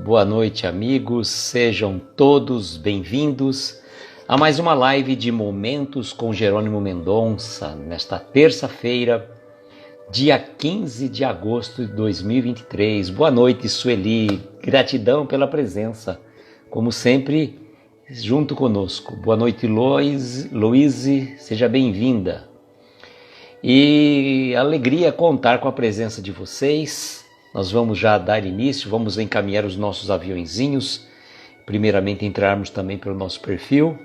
Boa noite, amigos, sejam todos bem-vindos a mais uma live de Momentos com Jerônimo Mendonça, nesta terça-feira, dia 15 de agosto de 2023. Boa noite, Sueli, gratidão pela presença, como sempre, junto conosco. Boa noite, Louise, seja bem-vinda. E alegria contar com a presença de vocês. Nós vamos já dar início, vamos encaminhar os nossos aviõezinhos, primeiramente entrarmos também pelo nosso perfil.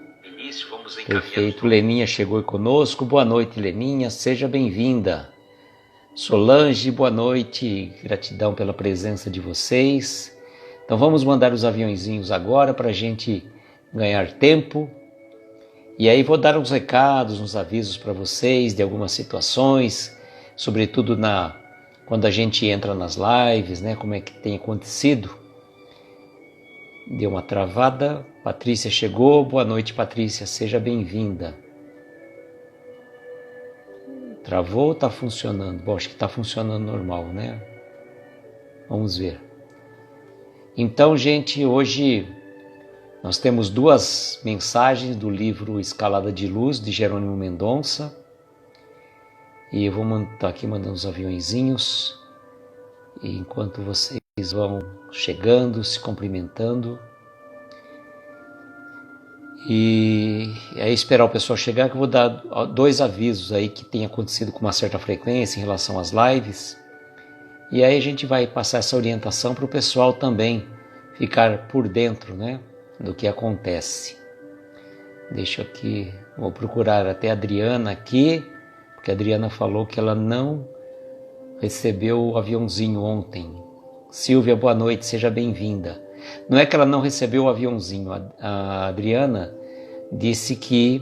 Perfeito, Leninha chegou conosco, boa noite Leninha, seja bem-vinda. Solange, boa noite, gratidão pela presença de vocês. Então vamos mandar os aviõezinhos agora para a gente ganhar tempo. E aí vou dar uns recados, uns avisos para vocês de algumas situações, sobretudo quando a gente entra nas lives, né? Como é que tem acontecido. Deu uma travada, Patrícia chegou, boa noite Patrícia, seja bem-vinda. Travou ou está funcionando? Bom, acho que está funcionando normal, né? Vamos ver. Então, gente, hoje nós temos duas mensagens do livro Escalada de Luz, de Jerônimo Mendonça. E eu vou estar aqui mandando os aviõezinhos. E enquanto vocês vão chegando, se cumprimentando. E aí esperar o pessoal chegar, que eu vou dar dois avisos aí que tem acontecido com uma certa frequência em relação às lives. E aí a gente vai passar essa orientação para o pessoal também ficar por dentro, né, do que acontece. Deixa aqui, vou procurar até a Adriana aqui, porque a Adriana falou que ela não recebeu o aviãozinho ontem. Silvia, boa noite, seja bem-vinda. Não é que ela não recebeu o aviãozinho, a Adriana disse que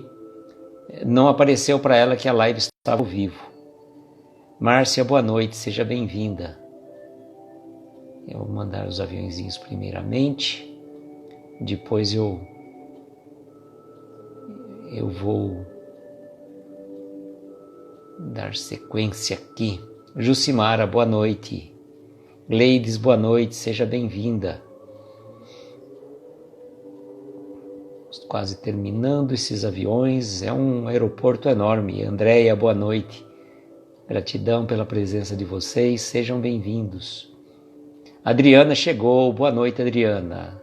não apareceu para ela que a live estava ao vivo. Márcia, boa noite, seja bem-vinda. Eu vou mandar os aviãozinhos primeiramente, depois eu vou dar sequência aqui. Jucimara, boa noite. Gleides, boa noite, seja bem-vinda. Quase terminando esses aviões, é um aeroporto enorme. Andréia, boa noite. Gratidão pela presença de vocês, sejam bem-vindos. Adriana chegou, boa noite Adriana.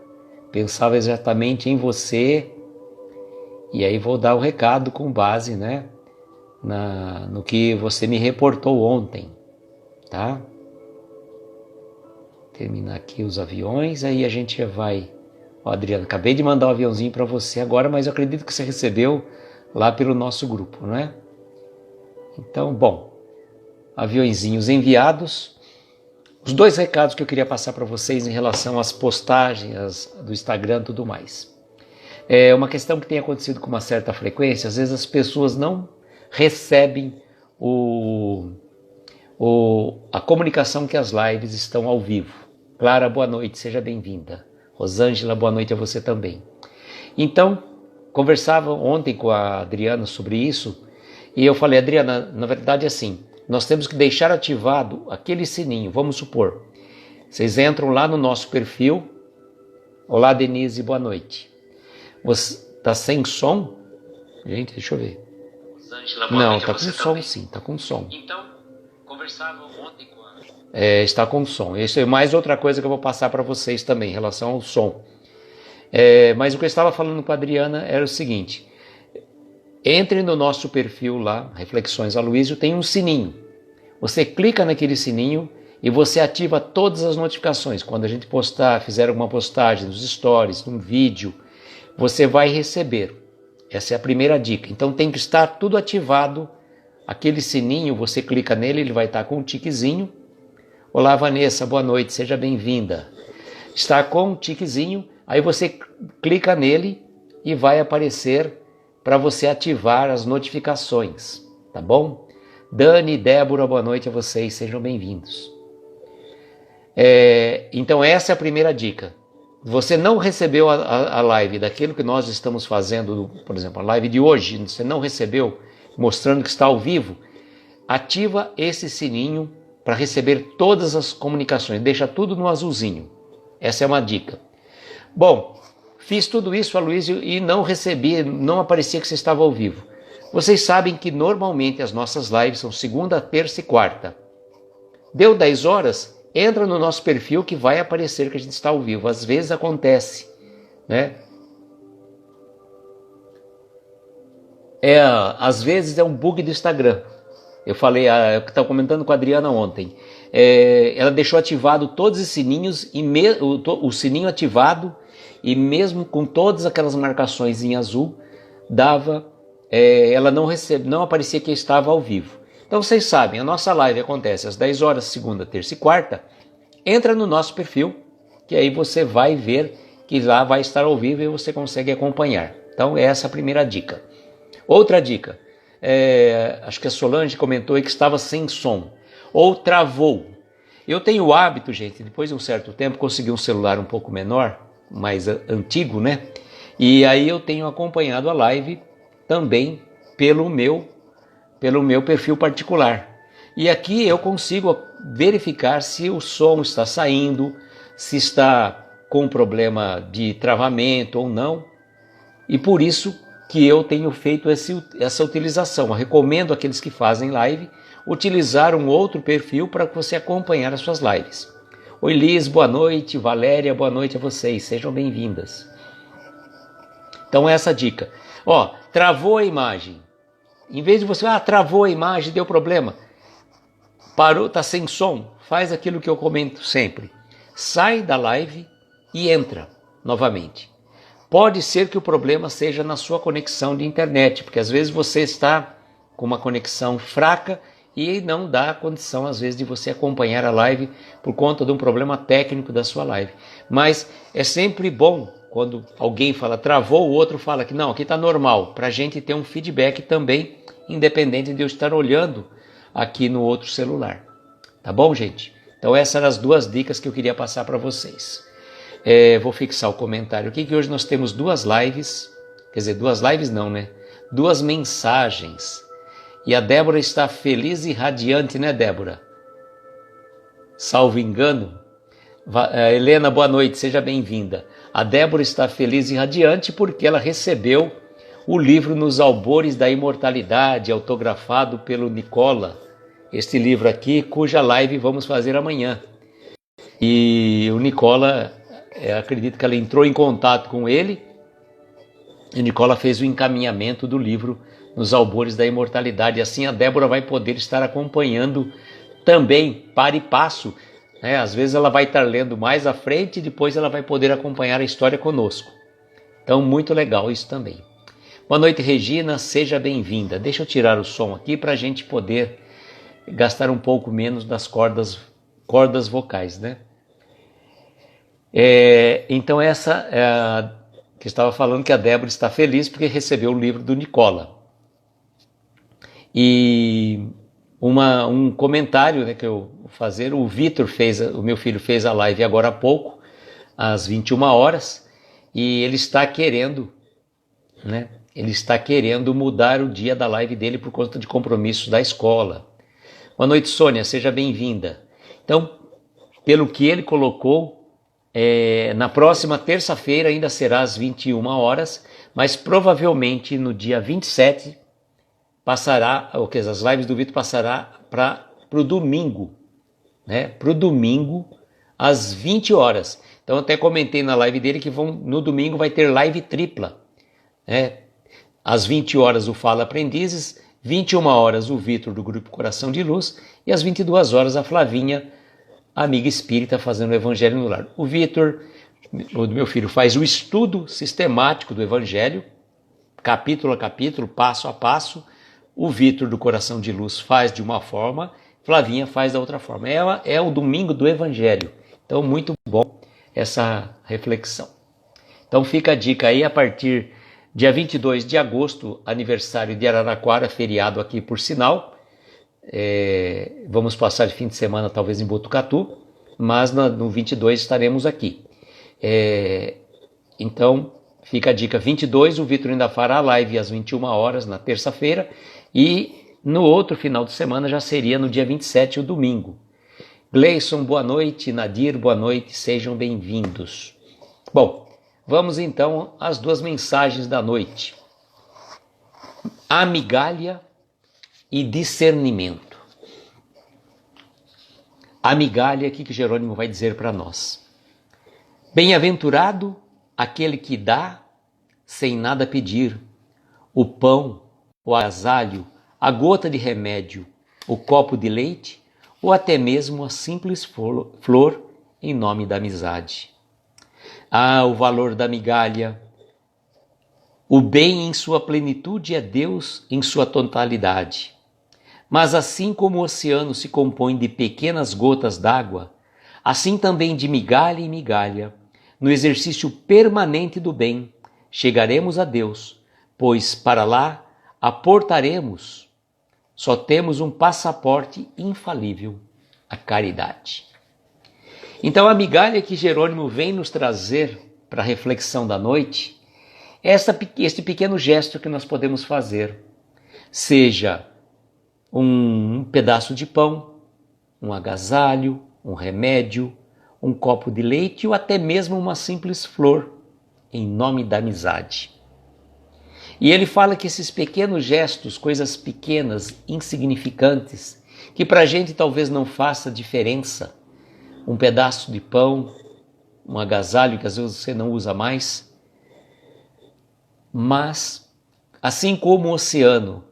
Pensava exatamente em você, e aí vou dar o recado com base, né, no que você me reportou ontem, tá? Terminar aqui os aviões, aí a gente já vai... Ó, Adriana, acabei de mandar um aviãozinho para você agora, mas eu acredito que você recebeu lá pelo nosso grupo, não é? Então, bom, aviãozinhos enviados. Os dois recados que eu queria passar para vocês em relação às postagens do Instagram e tudo mais. É uma questão que tem acontecido com uma certa frequência, às vezes as pessoas não recebem a comunicação que as lives estão ao vivo. Clara, boa noite, seja bem-vinda. Rosângela, boa noite a você também. Então, conversava ontem com a Adriana sobre isso, e eu falei, Adriana, na verdade é assim, nós temos que deixar ativado aquele sininho. Vamos supor, vocês entram lá no nosso perfil. Olá, Denise, boa noite. Você está sem som? Gente, deixa eu ver. Rosângela, boa noite. Não, está com som também. Sim, está com som. Então, conversava ontem com a... está com som. Isso é mais outra coisa que eu vou passar para vocês também, em relação ao som. Mas o que eu estava falando com a Adriana era o seguinte... Entre no nosso perfil lá, Reflexões Aloysio, tem um sininho. Você clica naquele sininho e você ativa todas as notificações. Quando a gente fizer alguma postagem nos stories, num vídeo, você vai receber. Essa é a primeira dica. Então tem que estar tudo ativado. Aquele sininho, você clica nele, ele vai estar com um tiquezinho. Olá, Vanessa, boa noite, seja bem-vinda. Está com um tiquezinho, aí você clica nele e vai aparecer para você ativar as notificações, tá bom? Dani, Débora, boa noite a vocês, sejam bem-vindos. Então essa é a primeira dica. Você não recebeu a live daquilo que nós estamos fazendo, por exemplo, a live de hoje, você não recebeu, mostrando que está ao vivo, ativa esse sininho para receber todas as comunicações, deixa tudo no azulzinho. Essa é uma dica. Bom, fiz tudo isso, Aloysio, e não recebi, não aparecia que você estava ao vivo. Vocês sabem que normalmente as nossas lives são segunda, terça e quarta. Deu 10 horas, entra no nosso perfil que vai aparecer que a gente está ao vivo. Às vezes acontece, né? Às vezes é um bug do Instagram. Eu falei, eu estava comentando com a Adriana ontem. Ela deixou ativado todos os sininhos, o sininho ativado, e mesmo com todas aquelas marcações em azul, ela não aparecia que estava ao vivo. Então vocês sabem, a nossa live acontece às 10 horas, segunda, terça e quarta. Entra no nosso perfil, que aí você vai ver que lá vai estar ao vivo e você consegue acompanhar. Então essa é a primeira dica. Outra dica, acho que a Solange comentou aí que estava sem som, ou travou. Eu tenho o hábito, gente, depois de um certo tempo, consegui um celular um pouco menor, mais antigo, né? E aí eu tenho acompanhado a live também pelo meu perfil particular. E aqui eu consigo verificar se o som está saindo, se está com problema de travamento ou não. E por isso que eu tenho feito essa utilização. Eu recomendo àqueles que fazem live utilizar um outro perfil para você acompanhar as suas lives. Oi Liz, boa noite. Valéria, boa noite a vocês. Sejam bem-vindas. Então essa dica. Travou a imagem. Em vez de você, travou a imagem, deu problema. Parou, está sem som. Faz aquilo que eu comento sempre. Sai da live e entra novamente. Pode ser que o problema seja na sua conexão de internet, porque às vezes você está com uma conexão fraca e não dá condição às vezes de você acompanhar a live por conta de um problema técnico da sua live. Mas é sempre bom quando alguém fala travou, o outro fala que não, aqui está normal, para a gente ter um feedback também, independente de eu estar olhando aqui no outro celular. Tá bom, gente? Então essas eram as duas dicas que eu queria passar para vocês. Vou fixar o comentário aqui que hoje nós temos duas lives, quer dizer, duas lives não, né? Duas mensagens. E a Débora está feliz e radiante, né, Débora? Salvo engano. Helena, boa noite, seja bem-vinda. A Débora está feliz e radiante porque ela recebeu o livro Nos Albores da Imortalidade, autografado pelo Nicola. Este livro aqui, cuja live vamos fazer amanhã. E o Nicola, acredito que ela entrou em contato com ele, e o Nicola fez o encaminhamento do livro Nos Albores da Imortalidade. E assim a Débora vai poder estar acompanhando também, para e passo. Às vezes ela vai estar lendo mais à frente e depois ela vai poder acompanhar a história conosco. Então, muito legal isso também. Boa noite, Regina, seja bem-vinda. Deixa eu tirar o som aqui para a gente poder gastar um pouco menos das cordas vocais, né? Então essa é a que estava falando que a Débora está feliz porque recebeu o livro do Nicola. E um comentário, né, que eu vou fazer, o Vitor o meu filho fez a live agora há pouco, às 21 horas, e ele está querendo, né? Ele está querendo mudar o dia da live dele por conta de compromissos da escola. Boa noite, Sônia, seja bem-vinda. Então, pelo que ele colocou, na próxima terça-feira ainda será às 21 horas, mas provavelmente no dia 27 passará, as lives do Vitor passará para o domingo, né? Para o domingo às 20 horas. Então, eu até comentei na live dele que no domingo vai ter live tripla, né? Às 20 horas o Fala Aprendizes, 21 horas o Vitor do Grupo Coração de Luz e às 22 horas a Flavinha, amiga espírita, fazendo o Evangelho no Lar. O Vitor, o meu filho, faz o estudo sistemático do Evangelho, capítulo a capítulo, passo a passo. O Vitor do Coração de Luz faz de uma forma, Flavinha faz da outra forma. É o domingo do Evangelho. Então, muito bom essa reflexão. Então, fica a dica aí, a partir dia 22 de agosto, aniversário de Araraquara, feriado aqui por sinal. Vamos passar fim de semana talvez em Botucatu, mas no 22 estaremos aqui. Então, fica a dica, 22, o Vitor ainda fará a live às 21 horas na terça-feira, e no outro final de semana já seria no dia 27, o domingo. Gleison, boa noite. Nadir, boa noite. Sejam bem-vindos. Bom, vamos então às duas mensagens da noite. Amigalha e discernimento. Amigalha, o que Jerônimo vai dizer para nós? Bem-aventurado aquele que dá sem nada pedir, o pão, o agasalho, a gota de remédio, o copo de leite ou até mesmo a simples flor em nome da amizade. Ah, o valor da migalha! O bem em sua plenitude é Deus em sua totalidade. Mas assim como o oceano se compõe de pequenas gotas d'água, assim também de migalha em migalha, no exercício permanente do bem, chegaremos a Deus, pois para lá aportaremos. Só temos um passaporte infalível, a caridade. Então a migalha que Jerônimo vem nos trazer para a reflexão da noite é este pequeno gesto que nós podemos fazer. Seja um pedaço de pão, um agasalho, um remédio, um copo de leite ou até mesmo uma simples flor, em nome da amizade. E ele fala que esses pequenos gestos, coisas pequenas, insignificantes, que para a gente talvez não faça diferença, um pedaço de pão, um agasalho que às vezes você não usa mais, mas assim como o oceano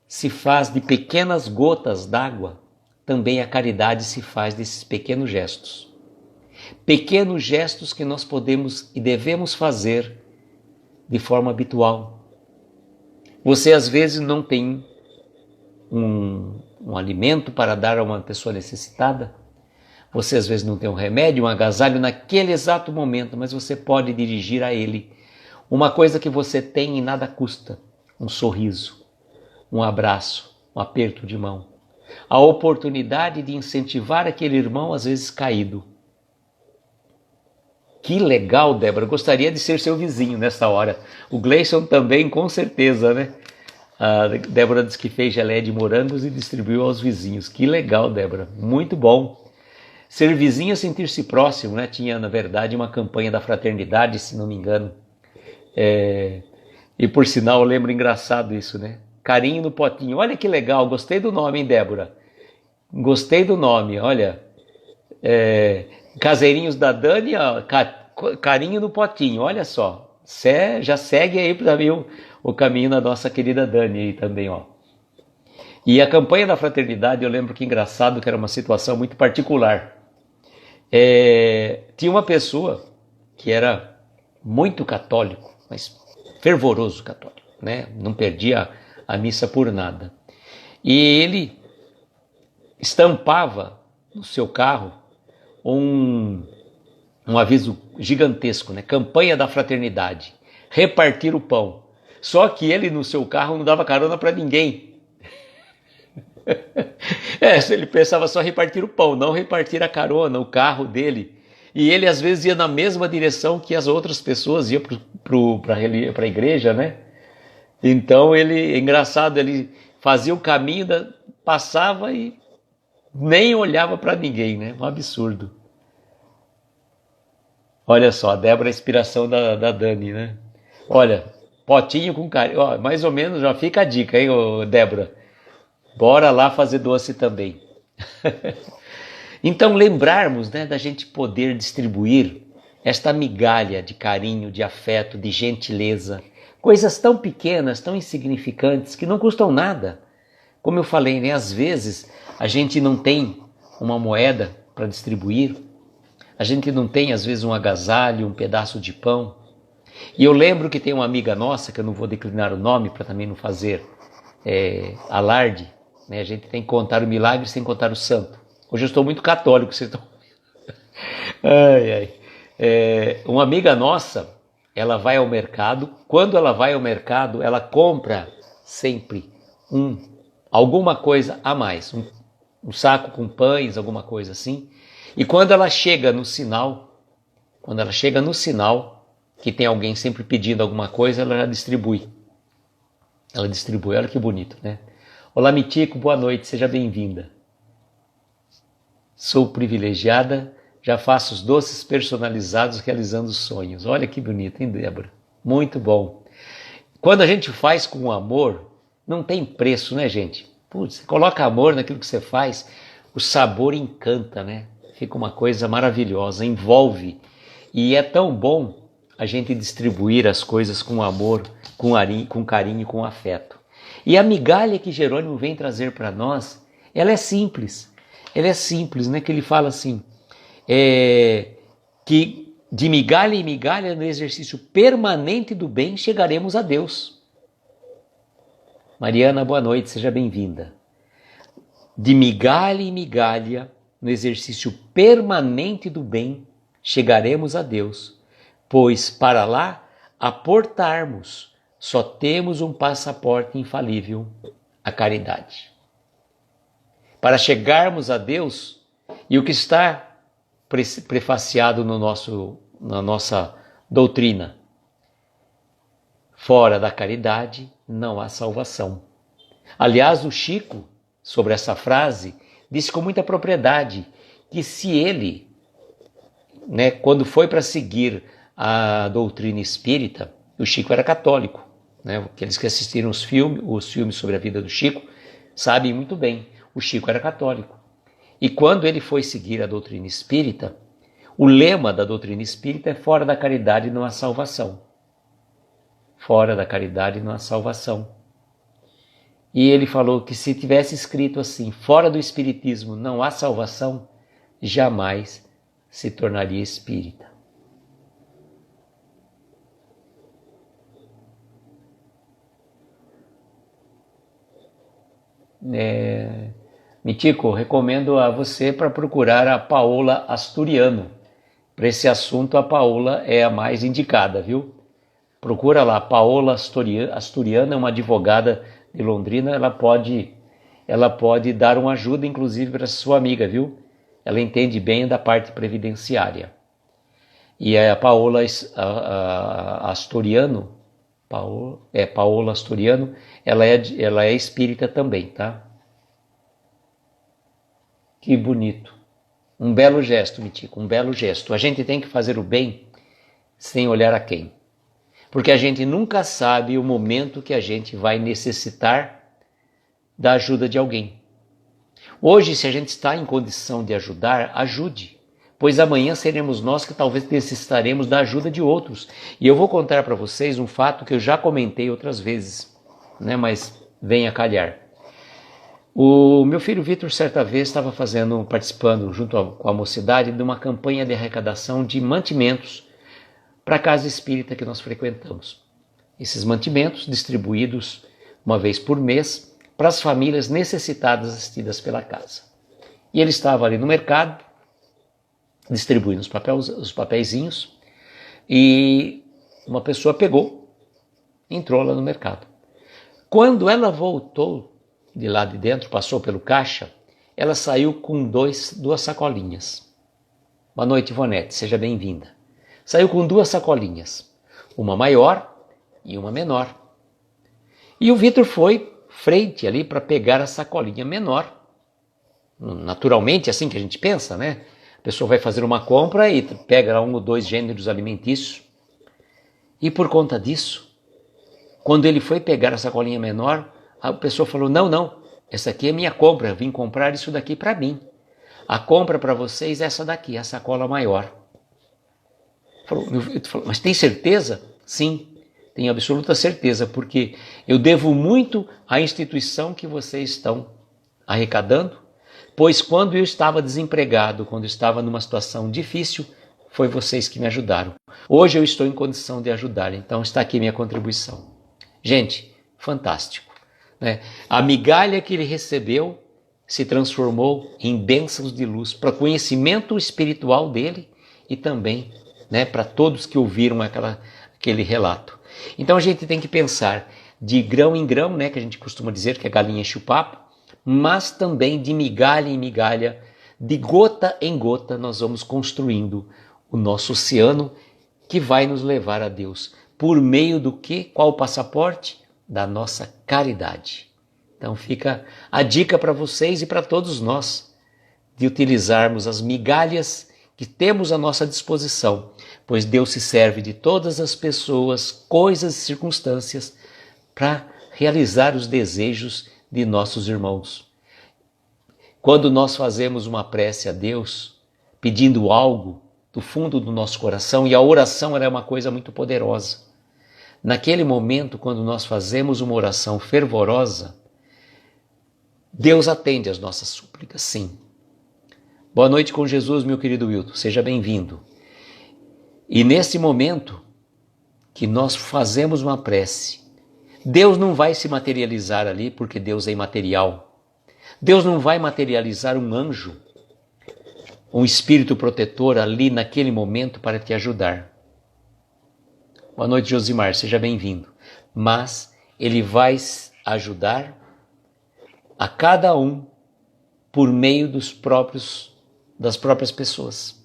se faz de pequenas gotas d'água, também a caridade se faz desses pequenos gestos. Pequenos gestos que nós podemos e devemos fazer de forma habitual. Você às vezes não tem um alimento para dar a uma pessoa necessitada. Você às vezes não tem um remédio, um agasalho naquele exato momento, mas você pode dirigir a ele uma coisa que você tem e nada custa. Um sorriso, um abraço, um aperto de mão. A oportunidade de incentivar aquele irmão às vezes caído. Que legal, Débora. Gostaria de ser seu vizinho nessa hora. O Gleison também, com certeza, né? A Débora disse que fez geleia de morangos e distribuiu aos vizinhos. Que legal, Débora. Muito bom. Ser vizinho é sentir-se próximo, né? Tinha, na verdade, uma campanha da fraternidade, se não me engano. E, por sinal, eu lembro engraçado isso, né? Carinho no potinho. Olha que legal. Gostei do nome, hein, Débora? Gostei do nome, olha. Caseirinhos da Dani, ó, carinho no potinho, olha só. Já segue aí para mim o caminho da nossa querida Dani aí também, ó. E a campanha da fraternidade, eu lembro que engraçado que era uma situação muito particular. Tinha uma pessoa que era muito católico, mas fervoroso católico, né? Não perdia a missa por nada. E ele estampava no seu carro um aviso gigantesco, né? Campanha da fraternidade, repartir o pão. Só que ele no seu carro não dava carona para ninguém. Ele pensava só repartir o pão, não repartir a carona, o carro dele. E ele às vezes ia na mesma direção que as outras pessoas iam para a igreja, né? Então engraçado, ele fazia o caminho, passava e nem olhava para ninguém, né? Um absurdo. Olha só, a Débora é a inspiração da Dani, né? Olha, potinho com carinho, ó, mais ou menos, já fica a dica, hein, Débora? Bora lá fazer doce também. Então, lembrarmos, né, da gente poder distribuir esta migalha de carinho, de afeto, de gentileza, coisas tão pequenas, tão insignificantes, que não custam nada. Como eu falei, né, às vezes a gente não tem uma moeda para distribuir, a gente não tem às vezes um agasalho, um pedaço de pão. E eu lembro que tem uma amiga nossa, que eu não vou declinar o nome para também não fazer alarde, né? A gente tem que contar o milagre sem contar o santo. Hoje eu estou muito católico, vocês estão... Uma amiga nossa, ela vai ao mercado. Quando ela vai ao mercado, ela compra sempre alguma coisa a mais, um saco com pães, alguma coisa assim. E quando ela chega no sinal, que tem alguém sempre pedindo alguma coisa, ela já distribui. Ela distribui, olha que bonito, né? Olá, Mitico, boa noite, seja bem-vinda. Sou privilegiada, já faço os doces personalizados realizando sonhos. Olha que bonito, hein, Débora? Muito bom. Quando a gente faz com amor, não tem preço, né, gente? Putz, você coloca amor naquilo que você faz, o sabor encanta, né? Fica uma coisa maravilhosa, envolve. E é tão bom a gente distribuir as coisas com amor, com carinho, com afeto. E a migalha que Jerônimo vem trazer para nós, ela é simples. Ela é simples, né? Que ele fala assim, que de migalha em migalha, no exercício permanente do bem, chegaremos a Deus. Mariana, boa noite, seja bem-vinda. De migalha em migalha, no exercício permanente do bem, chegaremos a Deus, pois para lá aportarmos, só temos um passaporte infalível, a caridade. Para chegarmos a Deus, e o que está prefaciado na nossa doutrina, fora da caridade não há salvação. Aliás, o Chico, sobre essa frase, disse com muita propriedade que se ele, quando foi para seguir a doutrina espírita, o Chico era católico, aqueles que assistiram os filmes sobre a vida do Chico sabem muito bem, o Chico era católico. E quando ele foi seguir a doutrina espírita, o lema da doutrina espírita é fora da caridade não há salvação. Fora da caridade não há salvação. E ele falou que se tivesse escrito assim, fora do espiritismo não há salvação, jamais se tornaria espírita. Mitico, recomendo a você para procurar a Paola Asturiano. Para esse assunto, a Paola é a mais indicada, viu? Procura lá, Paola Asturiano, é uma advogada de Londrina, ela pode dar uma ajuda, inclusive, para sua amiga, viu? Ela entende bem da parte previdenciária. E a Paola Asturiano, Paola Asturiano, ela é espírita também, tá? Que bonito. Um belo gesto, Mitico, um belo gesto. A gente tem que fazer o bem sem olhar a quem. Porque a gente nunca sabe o momento que a gente vai necessitar da ajuda de alguém. Hoje, se a gente está em condição de ajudar, ajude. Pois amanhã seremos nós que talvez necessitaremos da ajuda de outros. E eu vou contar para vocês um fato que eu já comentei outras vezes, mas vem a calhar. O meu filho Vitor, certa vez, estava participando junto com a mocidade de uma campanha de arrecadação de mantimentos para a casa espírita que nós frequentamos. Esses mantimentos distribuídos uma vez por mês para as famílias necessitadas assistidas pela casa. E ele estava ali no mercado, distribuindo os papeizinhos, e uma pessoa entrou lá no mercado. Quando ela voltou de lá de dentro, passou pelo caixa, ela saiu com duas sacolinhas. Boa noite, Ivonete, seja bem-vinda. Saiu com duas sacolinhas, uma maior e uma menor. E o Vitor foi frente ali para pegar a sacolinha menor. Naturalmente, assim que a gente pensa, A pessoa vai fazer uma compra e pega lá 1 ou 2 gêneros alimentícios. E por conta disso, quando ele foi pegar a sacolinha menor, a pessoa falou, não, essa aqui é minha compra, eu vim comprar isso daqui para mim. A compra para vocês é essa daqui, a sacola maior. Falou, mas tem certeza? Sim, tenho absoluta certeza, porque eu devo muito à instituição que vocês estão arrecadando, pois quando eu estava desempregado, quando eu estava numa situação difícil, foi vocês que me ajudaram. Hoje eu estou em condição de ajudar, então está aqui minha contribuição. Gente, fantástico. A migalha que ele recebeu se transformou em bênçãos de luz para o conhecimento espiritual dele e também para todos que ouviram aquele relato. Então a gente tem que pensar de grão em grão, que a gente costuma dizer que a galinha enche o papo, mas também de migalha em migalha, de gota em gota, nós vamos construindo o nosso oceano que vai nos levar a Deus. Por meio do quê? Qual o passaporte? Da nossa caridade. Então fica a dica para vocês e para todos nós de utilizarmos as migalhas que temos à nossa disposição, pois Deus se serve de todas as pessoas, coisas e circunstâncias para realizar os desejos de nossos irmãos. Quando nós fazemos uma prece a Deus, pedindo algo do fundo do nosso coração, e a oração é uma coisa muito poderosa. Naquele momento, quando nós fazemos uma oração fervorosa, Deus atende às nossas súplicas, sim. Boa noite com Jesus, meu querido Wilton, seja bem-vindo. E nesse momento que nós fazemos uma prece, Deus não vai se materializar ali porque Deus é imaterial. Deus não vai materializar um anjo, um espírito protetor ali naquele momento para te ajudar. Boa noite, Josimar, seja bem-vindo. Mas Ele vai ajudar a cada um por meio das próprias pessoas.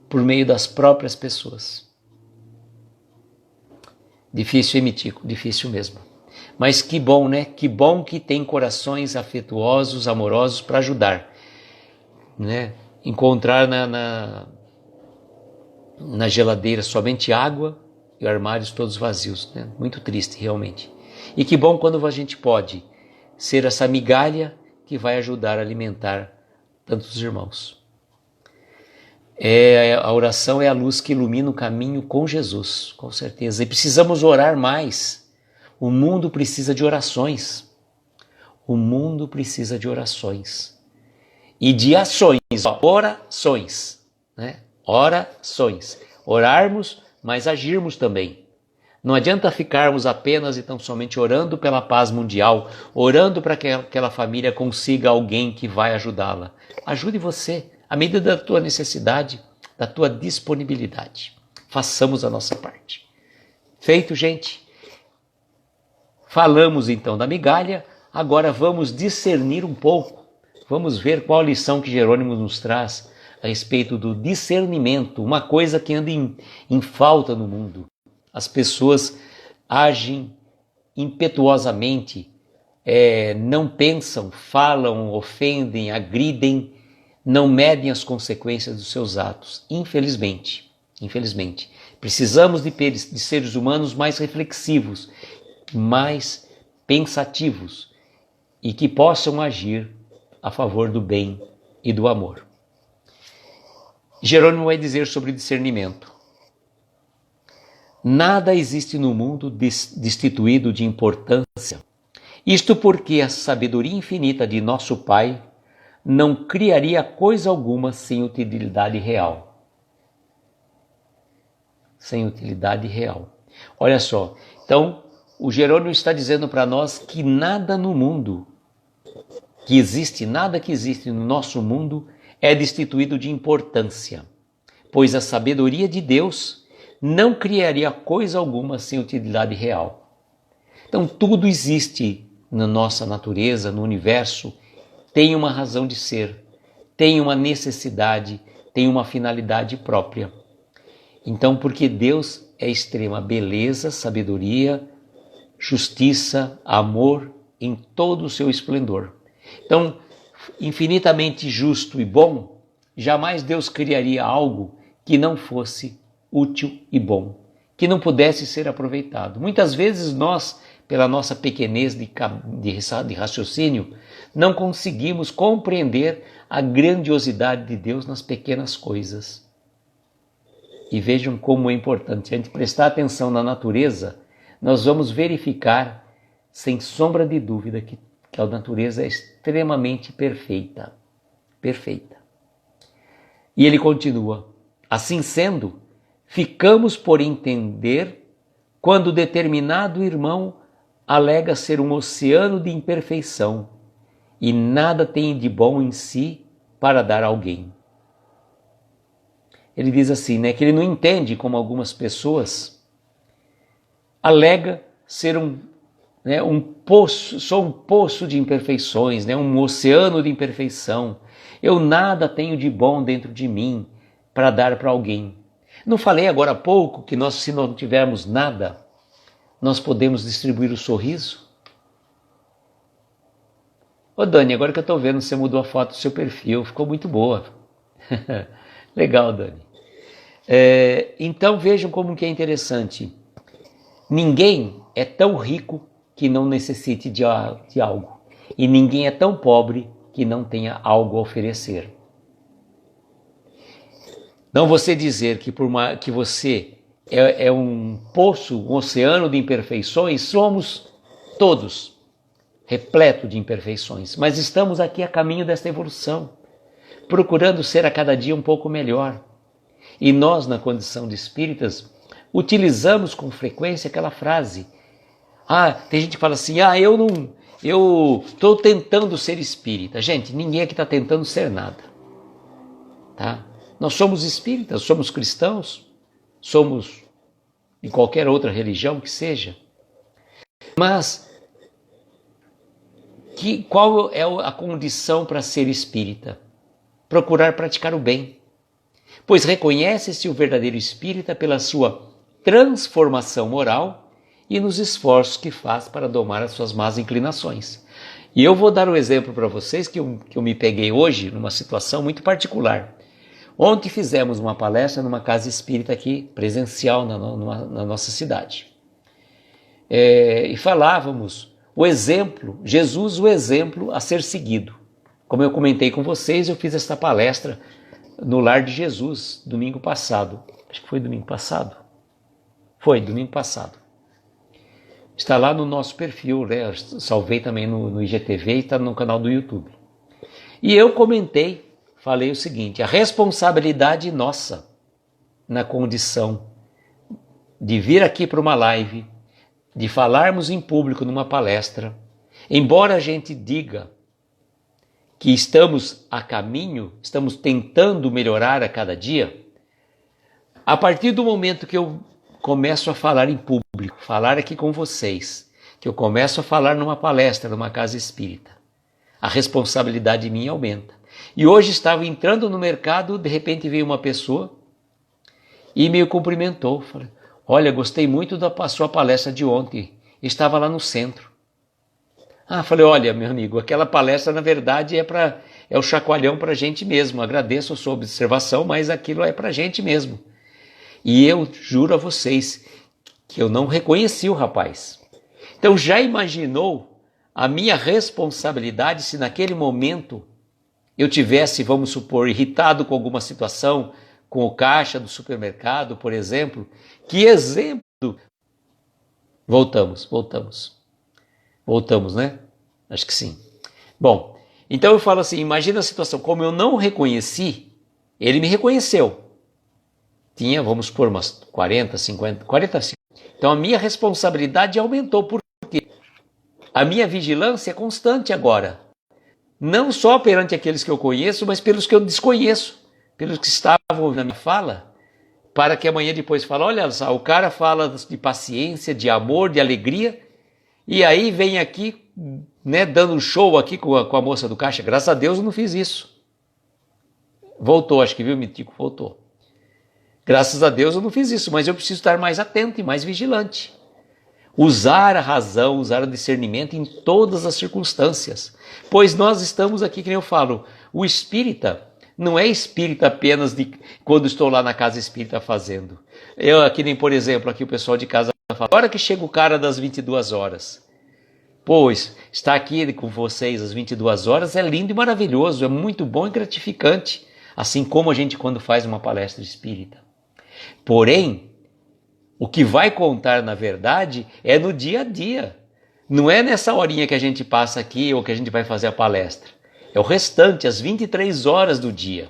Por meio das próprias pessoas. Difícil, hein, Mitico? Difícil mesmo. Mas que bom, né? Que bom que tem corações afetuosos, amorosos para ajudar. Né? Encontrar na geladeira somente água e armários todos vazios. Né? Muito triste, realmente. E que bom quando a gente pode ser essa migalha que vai ajudar a alimentar tantos irmãos. A oração é a luz que ilumina o caminho com Jesus, com certeza. E precisamos orar mais. O mundo precisa de orações. O mundo precisa de orações. E de ações, orações. Né? Orações. Orarmos, mas agirmos também. Não adianta ficarmos apenas e tão somente orando pela paz mundial, orando para que aquela família consiga alguém que vai ajudá-la. Ajude você, à medida da tua necessidade, da tua disponibilidade. Façamos a nossa parte. Feito, gente? Falamos então da migalha, agora vamos discernir um pouco. Vamos ver qual a lição que Jerônimo nos traz a respeito do discernimento, uma coisa que anda em falta no mundo. As pessoas agem impetuosamente, não pensam, falam, ofendem, agridem, não medem as consequências dos seus atos. Infelizmente. Precisamos de seres humanos mais reflexivos, mais pensativos e que possam agir a favor do bem e do amor. Jerônimo vai dizer sobre discernimento. Nada existe no mundo destituído de importância. Isto porque a sabedoria infinita de nosso Pai não criaria coisa alguma sem utilidade real. Sem utilidade real. Olha só, então o Jerônimo está dizendo para nós que nada no mundo nada que existe no nosso mundo é destituído de importância, pois a sabedoria de Deus não criaria coisa alguma sem utilidade real. Então tudo existe na nossa natureza, no universo, tem uma razão de ser, tem uma necessidade, tem uma finalidade própria. Então, porque Deus é extrema beleza, sabedoria, justiça, amor em todo o seu esplendor. Então, infinitamente justo e bom, jamais Deus criaria algo que não fosse útil e bom, que não pudesse ser aproveitado. Muitas vezes nós, pela nossa pequenez de raciocínio, não conseguimos compreender a grandiosidade de Deus nas pequenas coisas. E vejam como é importante a gente prestar atenção na natureza, nós vamos verificar, sem sombra de dúvida, que a natureza é extremamente perfeita. Perfeita. E ele continua, assim sendo, ficamos por entender quando determinado irmão alega ser um oceano de imperfeição e nada tem de bom em si para dar a alguém. Ele diz assim, né, que ele não entende como algumas pessoas alega ser um poço, sou um poço de imperfeições, né, um oceano de imperfeição. Eu nada tenho de bom dentro de mim para dar para alguém. Não falei agora há pouco que nós, se não tivermos nada, nós podemos distribuir o sorriso? Ô Dani, agora que eu estou vendo, você mudou a foto do seu perfil, ficou muito boa. Legal, Dani. Então vejam como que é interessante. Ninguém é tão rico que não necessite de algo. E ninguém é tão pobre que não tenha algo a oferecer. Não você dizer que você é um poço, um oceano de imperfeições, somos todos repleto de imperfeições, mas estamos aqui a caminho desta evolução, procurando ser a cada dia um pouco melhor. E nós, na condição de espíritas, utilizamos com frequência aquela frase. Tem gente que fala assim, eu estou tentando ser espírita. Gente, ninguém aqui está tentando ser nada. Tá? Nós somos espíritas, somos cristãos, somos de qualquer outra religião que seja. Mas, qual é a condição para ser espírita? Procurar praticar o bem. Pois reconhece-se o verdadeiro espírita pela sua transformação moral e nos esforços que faz para domar as suas más inclinações. E eu vou dar um exemplo para vocês que eu me peguei hoje numa situação muito particular. Ontem fizemos uma palestra numa casa espírita aqui, presencial na nossa cidade. E falávamos o exemplo, Jesus o exemplo a ser seguido. Como eu comentei com vocês, eu fiz esta palestra no Lar de Jesus, domingo passado. Acho que foi domingo passado. Foi, domingo passado. Está lá no nosso perfil, né? Eu salvei também no IGTV e está no canal do YouTube. E eu falei o seguinte, a responsabilidade nossa na condição de vir aqui para uma live, de falarmos em público numa palestra, embora a gente diga que estamos a caminho, estamos tentando melhorar a cada dia, a partir do momento que eu começo a falar em público, falar aqui com vocês, que eu começo a falar numa palestra, numa casa espírita, a responsabilidade minha aumenta. E hoje estava entrando no mercado, de repente veio uma pessoa e me cumprimentou. Falei, olha, gostei muito da sua palestra de ontem, estava lá no centro. Falei, olha, meu amigo, aquela palestra na verdade é o chacoalhão para a gente mesmo. Agradeço a sua observação, mas aquilo é para a gente mesmo. E eu juro a vocês que eu não reconheci o rapaz. Então já imaginou a minha responsabilidade se naquele momento eu tivesse, vamos supor, irritado com alguma situação, com o caixa do supermercado, por exemplo? Que exemplo! Voltamos, né? Acho que sim. Bom, então eu falo assim, imagina a situação, como eu não reconheci, ele me reconheceu. Tinha, vamos supor, umas 40, 50. Então a minha responsabilidade aumentou, porque a minha vigilância é constante agora. Não só perante aqueles que eu conheço, mas pelos que eu desconheço, pelos que estavam na minha fala, para que amanhã depois fale, olha só, o cara fala de paciência, de amor, de alegria, e aí vem aqui, né, dando um show aqui com a moça do caixa. Graças a Deus eu não fiz isso. Voltou, acho que viu, Mitico, voltou. Graças a Deus eu não fiz isso, mas eu preciso estar mais atento e mais vigilante. Usar a razão, usar o discernimento em todas as circunstâncias. Pois nós estamos aqui, como eu falo, o espírita não é espírita apenas de quando estou lá na casa espírita fazendo. Eu aqui nem, por exemplo, aqui o pessoal de casa fala, agora que chega o cara das 22 horas. Pois, estar aqui com vocês às 22 horas é lindo e maravilhoso, é muito bom e gratificante, assim como a gente quando faz uma palestra espírita. Porém, o que vai contar, na verdade, é no dia a dia. Não é nessa horinha que a gente passa aqui ou que a gente vai fazer a palestra. É o restante, as 23 horas do dia.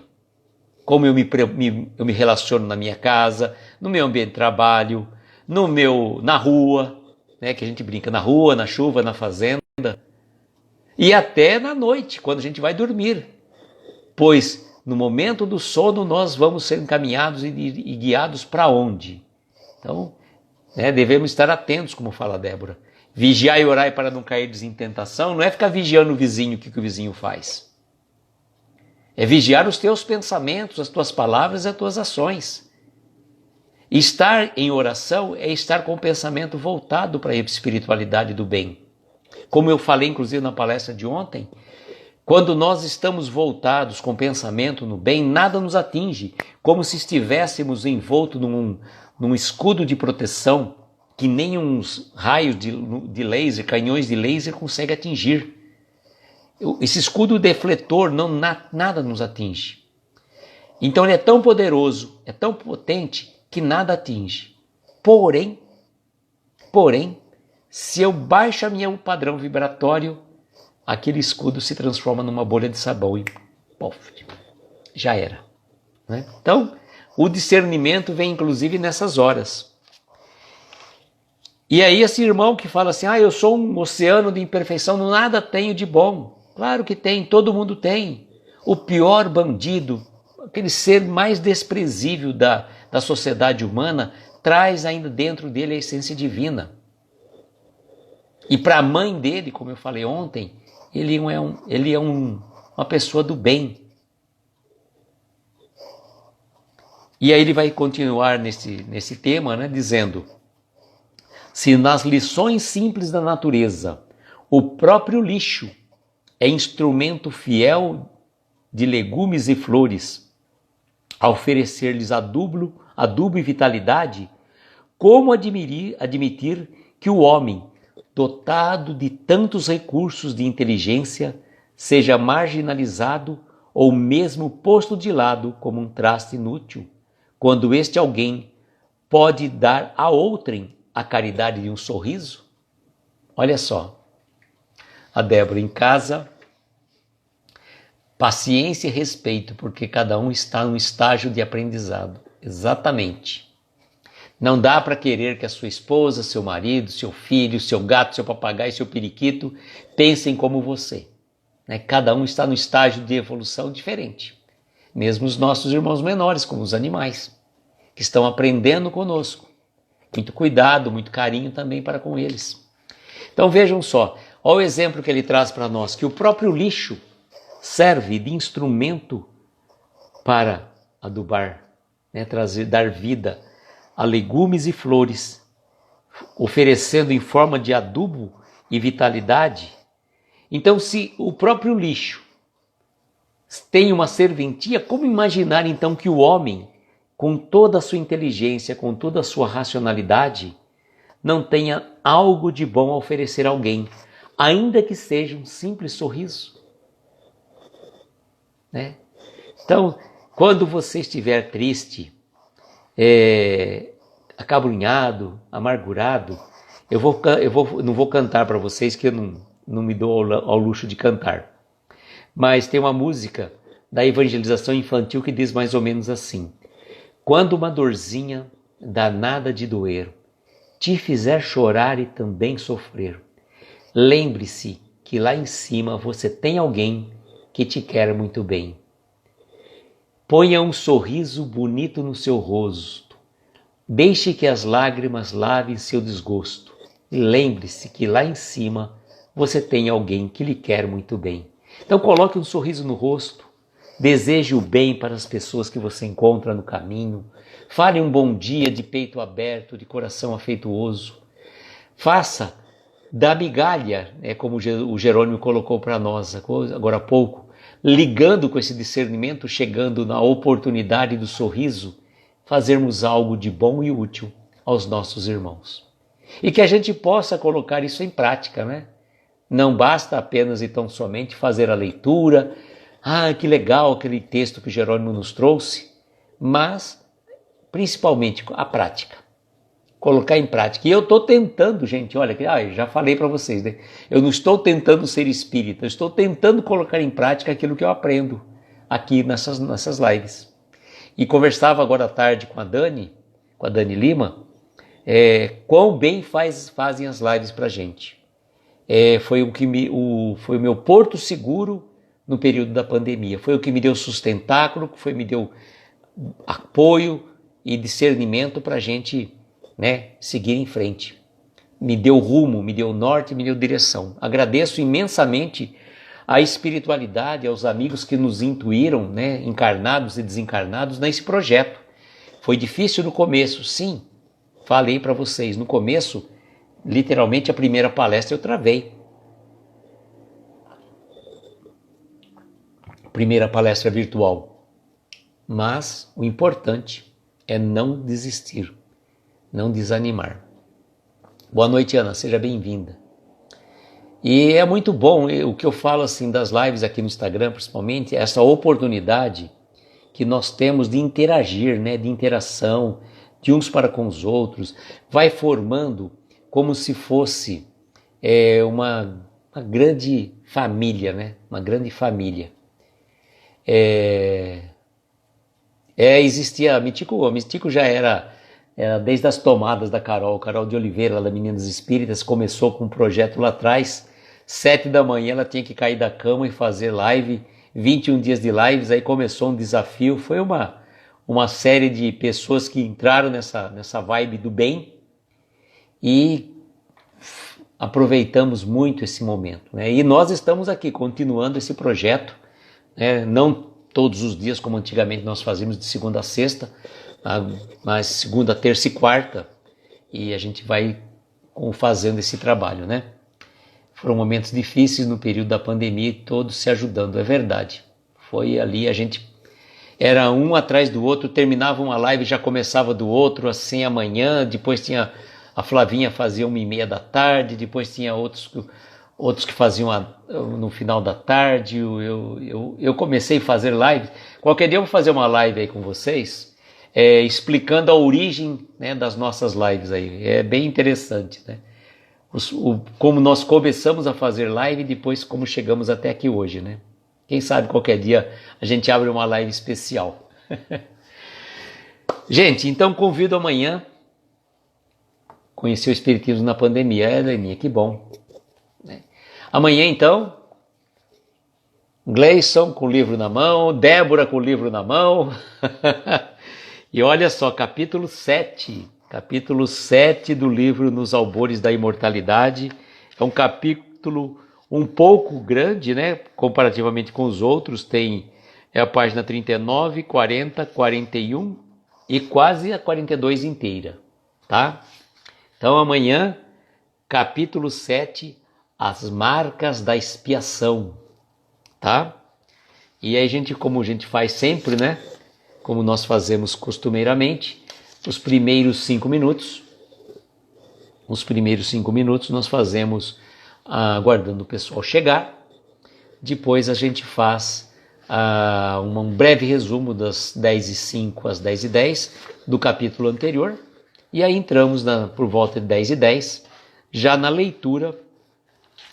Como eu me relaciono na minha casa, no meu ambiente de trabalho, na rua, né, que a gente brinca na rua, na chuva, na fazenda. E até na noite, quando a gente vai dormir. Pois no momento do sono nós vamos ser encaminhados e guiados para onde? Então, né, devemos estar atentos, como fala a Débora. Vigiai e orai para não cairdes em tentação, não é ficar vigiando o vizinho, o que o vizinho faz. É vigiar os teus pensamentos, as tuas palavras e as tuas ações. Estar em oração é estar com o pensamento voltado para a espiritualidade do bem. Como eu falei, inclusive, na palestra de ontem, Quando nós estamos voltados com pensamento no bem, nada nos atinge, como se estivéssemos envoltos num escudo de proteção que nem uns raios de laser, canhões de laser conseguem atingir. Esse escudo defletor, nada nos atinge. Então ele é tão poderoso, é tão potente, que nada atinge. Porém, se eu baixo meu padrão vibratório, aquele escudo se transforma numa bolha de sabão e pof, já era. Né? Então, o discernimento vem inclusive nessas horas. E aí esse irmão que fala assim, eu sou um oceano de imperfeição, nada tenho de bom. Claro que tem, todo mundo tem. O pior bandido, aquele ser mais desprezível da sociedade humana, traz ainda dentro dele a essência divina. E para a mãe dele, como eu falei ontem, ele é uma pessoa do bem. E aí ele vai continuar nesse tema, né, dizendo: se nas lições simples da natureza o próprio lixo é instrumento fiel de legumes e flores, a oferecer-lhes adubo e vitalidade, como admitir que o homem, dotado de tantos recursos de inteligência, seja marginalizado ou mesmo posto de lado como um traste inútil, quando este alguém pode dar a outrem a caridade de um sorriso? Olha só, a Débora em casa, paciência e respeito, porque cada um está num estágio de aprendizado. Exatamente. Não dá para querer que a sua esposa, seu marido, seu filho, seu gato, seu papagaio, seu periquito pensem como você. Né? Cada um está no estágio de evolução diferente. Mesmo os nossos irmãos menores, como os animais, que estão aprendendo conosco. Muito cuidado, muito carinho também para com eles. Então vejam só, olha o exemplo que ele traz para nós, que o próprio lixo serve de instrumento para adubar, né? Dar vida a legumes e flores, oferecendo em forma de adubo e vitalidade. Então, se o próprio lixo tem uma serventia, como imaginar então que o homem, com toda a sua inteligência, com toda a sua racionalidade, não tenha algo de bom a oferecer a alguém, ainda que seja um simples sorriso? Né? Então, quando você estiver triste, acabrunhado, amargurado, eu não vou cantar para vocês, que eu não me dou ao luxo de cantar. Mas tem uma música da evangelização infantil que diz mais ou menos assim: quando uma dorzinha danada de doer te fizer chorar e também sofrer, lembre-se que lá em cima você tem alguém que te quer muito bem. Ponha um sorriso bonito no seu rosto, deixe que as lágrimas lavem seu desgosto e lembre-se que lá em cima você tem alguém que lhe quer muito bem. Então coloque um sorriso no rosto, deseje o bem para as pessoas que você encontra no caminho, fale um bom dia de peito aberto, de coração afetuoso, faça da migalha, como o Jerônimo colocou para nós agora há pouco, ligando com esse discernimento, chegando na oportunidade do sorriso, fazermos algo de bom e útil aos nossos irmãos. E que a gente possa colocar isso em prática, né? Não basta apenas e tão somente fazer a leitura, que legal aquele texto que Jerônimo nos trouxe, mas principalmente a prática. Colocar em prática. E eu estou tentando, gente, olha, já falei para vocês, né? Eu não estou tentando ser espírita, eu estou tentando colocar em prática aquilo que eu aprendo aqui nessas lives. E conversava agora à tarde com a Dani Lima, quão bem fazem as lives para a gente. Foi o meu porto seguro no período da pandemia, foi o que me deu sustentáculo, que me deu apoio e discernimento para a gente, seguir em frente. Me deu rumo, me deu norte, me deu direção. Agradeço imensamente à espiritualidade, aos amigos que nos intuíram, encarnados e desencarnados, nesse projeto. Foi difícil no começo, sim. Falei para vocês, no começo, literalmente a primeira palestra eu travei. primeira palestra virtual. Mas o importante é não desistir, não desanimar. Boa noite, Ana, seja bem-vinda. E é muito bom, o que eu falo assim das lives aqui no Instagram, principalmente, essa oportunidade que nós temos de interagir, né, de interação, de uns para com os outros, vai formando como se fosse uma grande família, né? Uma grande família. Existia, a Mitico já era desde as tomadas da Carol de Oliveira, lá da Meninas Espíritas, começou com um projeto lá atrás, 7 da manhã ela tinha que cair da cama e fazer live, 21 dias de lives, aí começou um desafio, foi uma série de pessoas que entraram nessa vibe do bem e aproveitamos muito esse momento, né? E nós estamos aqui continuando esse projeto, né? Não todos os dias como antigamente nós fazíamos de segunda a sexta, mas segunda, terça e quarta, e a gente vai fazendo esse trabalho, né? Foram momentos difíceis no período da pandemia, todos se ajudando, é verdade. Foi ali, a gente era um atrás do outro, terminava uma live, já começava do outro, assim amanhã, depois tinha a Flavinha fazia 1h30 da tarde, depois tinha outros que faziam no final da tarde, eu comecei a fazer live. Qualquer dia eu vou fazer uma live aí com vocês, explicando a origem, né, das nossas lives aí, é bem interessante, né? Como nós começamos a fazer live e depois como chegamos até aqui hoje, né? Quem sabe qualquer dia a gente abre uma live especial. Gente, então convido amanhã conhecer o Espiritismo na pandemia. Leninha, que bom. Amanhã então, Gleison com o livro na mão, Débora com o livro na mão. E olha só, capítulo 7 do livro Nos Albores da Imortalidade. É um capítulo um pouco grande, né? Comparativamente com os outros, é a página 39, 40, 41 e quase a 42 inteira, tá? Então amanhã, capítulo 7, as marcas da expiação, tá? E aí como a gente faz sempre, né? Como nós fazemos costumeiramente, os primeiros 5 minutos nós fazemos aguardando o pessoal chegar. Depois a gente faz um breve resumo das 10h05 às 10h10 do capítulo anterior. E aí entramos por volta de 10h10, já na leitura,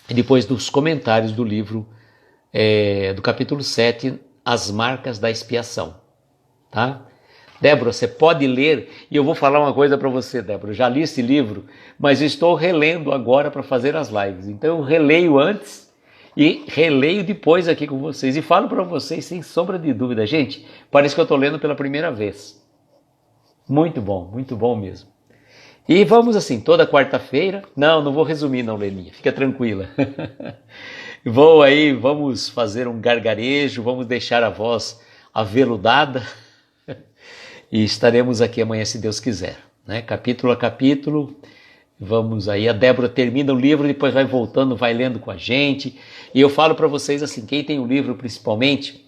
depois dos comentários do livro, do capítulo 7, As Marcas da Expiação. Tá? Débora, você pode ler, e eu vou falar uma coisa para você, Débora, eu já li esse livro, mas eu estou relendo agora para fazer as lives. Então eu releio antes e releio depois aqui com vocês. E falo para vocês sem sombra de dúvida. Gente, parece que eu estou lendo pela primeira vez. Muito bom mesmo. E vamos assim, toda quarta-feira, não vou resumir não, Leninha, fica tranquila. Vamos fazer um gargarejo, vamos deixar a voz aveludada e estaremos aqui amanhã se Deus quiser, né? Capítulo a capítulo, vamos aí, a Débora termina o livro, depois vai voltando, vai lendo com a gente, e eu falo para vocês assim, quem tem o livro principalmente,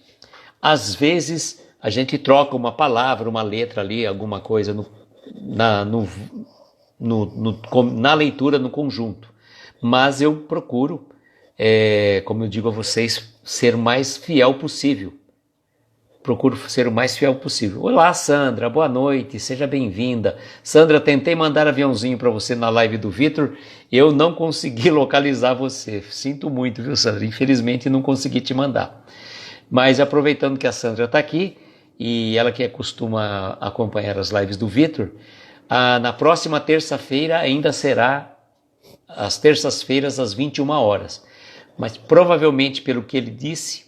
às vezes a gente troca uma palavra, uma letra ali, alguma coisa na leitura, no conjunto. Mas eu procuro, como eu digo a vocês, ser o mais fiel possível. Olá, Sandra, boa noite, seja bem-vinda. Sandra, tentei mandar aviãozinho para você na live do Vitor, eu não consegui localizar você. Sinto muito, viu, Sandra? Infelizmente não consegui te mandar. Mas aproveitando que a Sandra está aqui, e ela que costuma acompanhar as lives do Vitor, na próxima terça-feira ainda será às terças-feiras às 21 horas. Mas provavelmente, pelo que ele disse,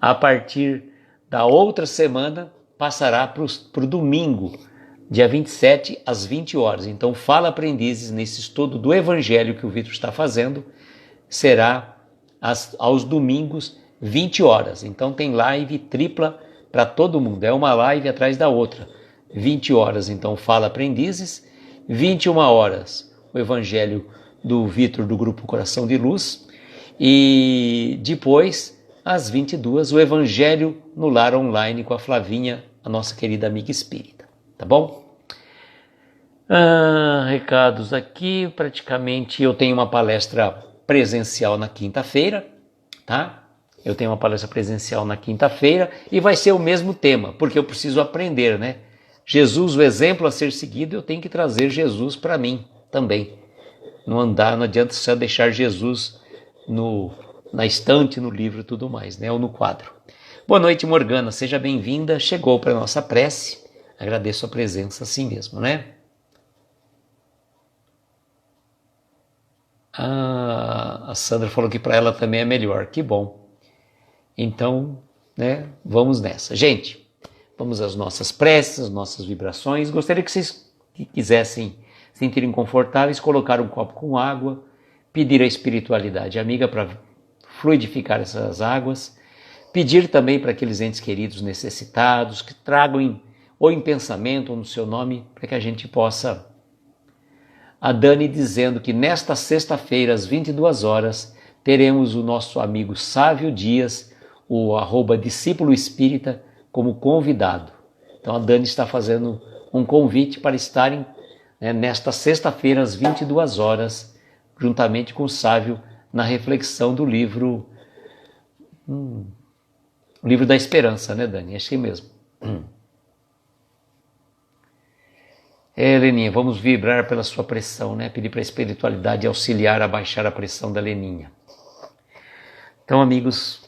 a partir da outra semana passará para o domingo, dia 27 às 20 horas. Então, Fala Aprendizes, nesse estudo do Evangelho que o Vitor está fazendo, será aos domingos, 20 horas. Então, tem live tripla para todo mundo. É uma live atrás da outra. 20 horas, então, Fala Aprendizes. 21 horas, o Evangelho do Vitor, do Grupo Coração de Luz. E depois, às 22, o Evangelho no Lar Online com a Flavinha, a nossa querida amiga espírita. Tá bom? Recados aqui, praticamente eu tenho uma palestra presencial na quinta-feira, tá? Eu tenho uma palestra presencial na quinta-feira e vai ser o mesmo tema, porque eu preciso aprender, né? Jesus, o exemplo a ser seguido, eu tenho que trazer Jesus para mim também. Não adianta só deixar Jesus na estante, no livro e tudo mais, né? Ou no quadro. Boa noite, Morgana, seja bem-vinda. Chegou para a nossa prece. Agradeço a presença assim mesmo, né? A Sandra falou que para ela também é melhor. Que bom. Então, né? Vamos nessa. Gente, vamos às nossas preces, às nossas vibrações. Gostaria que vocês quisessem sentirem confortáveis, colocar um copo com água, pedir a espiritualidade amiga para fluidificar essas águas, pedir também para aqueles entes queridos necessitados que tragam ou em pensamento ou no seu nome, para que a gente possa... A Dani dizendo que nesta sexta-feira, às 22 horas, teremos o nosso amigo Sávio Dias, o @discípulo espírita, como convidado. Então a Dani está fazendo um convite para estarem, né, nesta sexta-feira, às 22 horas, juntamente com o Sávio, na reflexão do livro... o livro da esperança, né, Dani? Acho que é mesmo. Leninha, vamos vibrar pela sua pressão, né? Pedir para a espiritualidade auxiliar a baixar a pressão da Leninha. Então, amigos,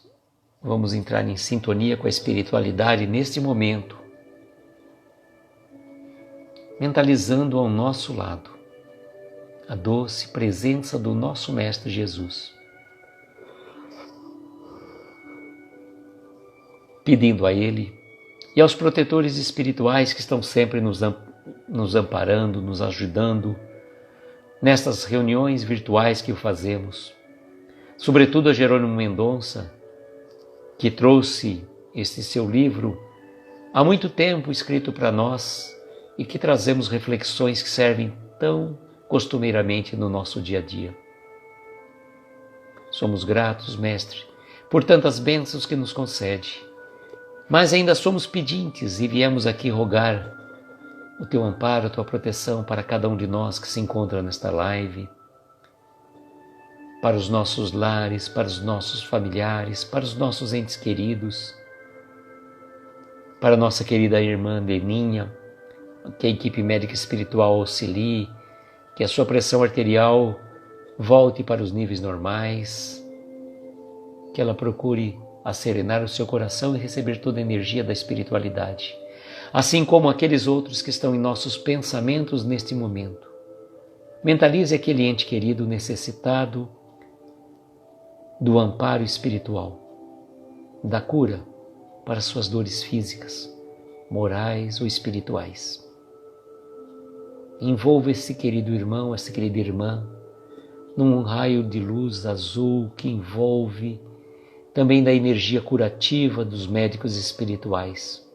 vamos entrar em sintonia com a espiritualidade neste momento, mentalizando ao nosso lado a doce presença do nosso Mestre Jesus, pedindo a Ele e aos protetores espirituais que estão sempre nos amparando, nos ajudando nestas reuniões virtuais que fazemos, sobretudo a Jerônimo Mendonça, que trouxe este seu livro há muito tempo escrito para nós e que trazemos reflexões que servem tão costumeiramente no nosso dia a dia. Somos gratos, Mestre, por tantas bênçãos que nos concede, mas ainda somos pedintes e viemos aqui rogar o Teu amparo, a Tua proteção para cada um de nós que se encontra nesta live, para os nossos lares, para os nossos familiares, para os nossos entes queridos, para a nossa querida irmã Leninha, que a equipe médica espiritual auxilie, que a sua pressão arterial volte para os níveis normais, que ela procure acerenar o seu coração e receber toda a energia da espiritualidade, assim como aqueles outros que estão em nossos pensamentos neste momento. Mentalize aquele ente querido necessitado do amparo espiritual, da cura para suas dores físicas, morais ou espirituais. Envolva esse querido irmão, essa querida irmã, num raio de luz azul que envolve também da energia curativa dos médicos espirituais,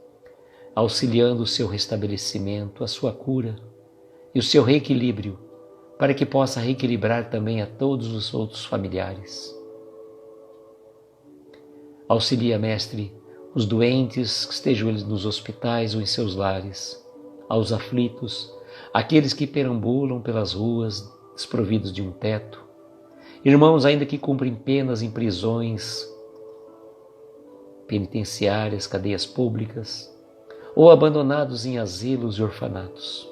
auxiliando o seu restabelecimento, a sua cura e o seu reequilíbrio, para que possa reequilibrar também a todos os outros familiares. Auxilia, Mestre, os doentes que estejam nos hospitais ou em seus lares, aos aflitos, aqueles que perambulam pelas ruas desprovidos de um teto, irmãos ainda que cumprem penas em prisões penitenciárias, cadeias públicas, ou abandonados em asilos e orfanatos.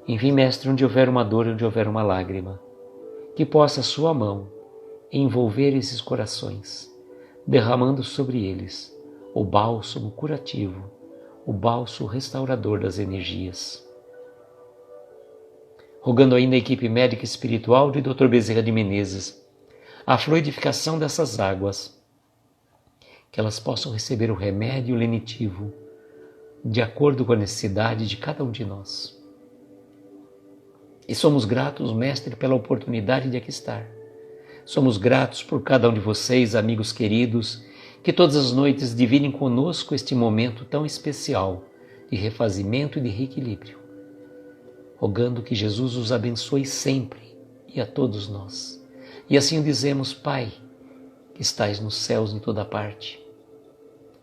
Enfim, Mestre, onde houver uma dor, onde houver uma lágrima, que possa a sua mão envolver esses corações, derramando sobre eles o bálsamo curativo, o bálsamo restaurador das energias. Rogando ainda a equipe médica espiritual de Dr. Bezerra de Menezes, a fluidificação dessas águas, que elas possam receber o remédio lenitivo de acordo com a necessidade de cada um de nós. E somos gratos, Mestre, pela oportunidade de aqui estar. Somos gratos por cada um de vocês, amigos queridos, que todas as noites dividem conosco este momento tão especial de refazimento e de reequilíbrio. Rogando que Jesus os abençoe sempre e a todos nós. E assim o dizemos, Pai, que estais nos céus em toda parte,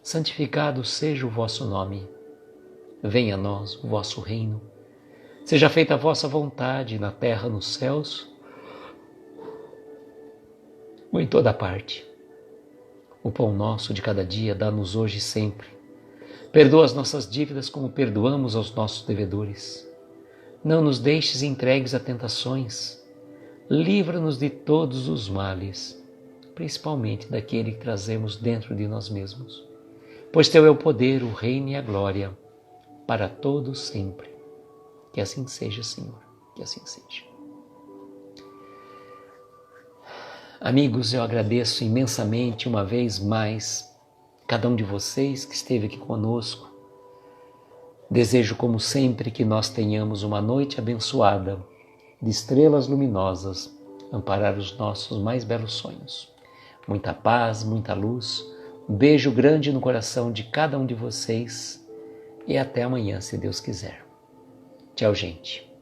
santificado seja o vosso nome. Venha a nós o vosso reino. Seja feita a vossa vontade, na terra, nos céus, ou em toda parte. O pão nosso de cada dia dá-nos hoje e sempre. Perdoa as nossas dívidas como perdoamos aos nossos devedores. Não nos deixes entregues a tentações. Livra-nos de todos os males, principalmente daquele que trazemos dentro de nós mesmos. Pois teu é o poder, o reino e a glória, para todos sempre. Que assim seja, Senhor, que assim seja. Amigos, eu agradeço imensamente uma vez mais cada um de vocês que esteve aqui conosco. Desejo, como sempre, que nós tenhamos uma noite abençoada, de estrelas luminosas, amparar os nossos mais belos sonhos. Muita paz, muita luz, um beijo grande no coração de cada um de vocês e até amanhã, se Deus quiser. Tchau, gente.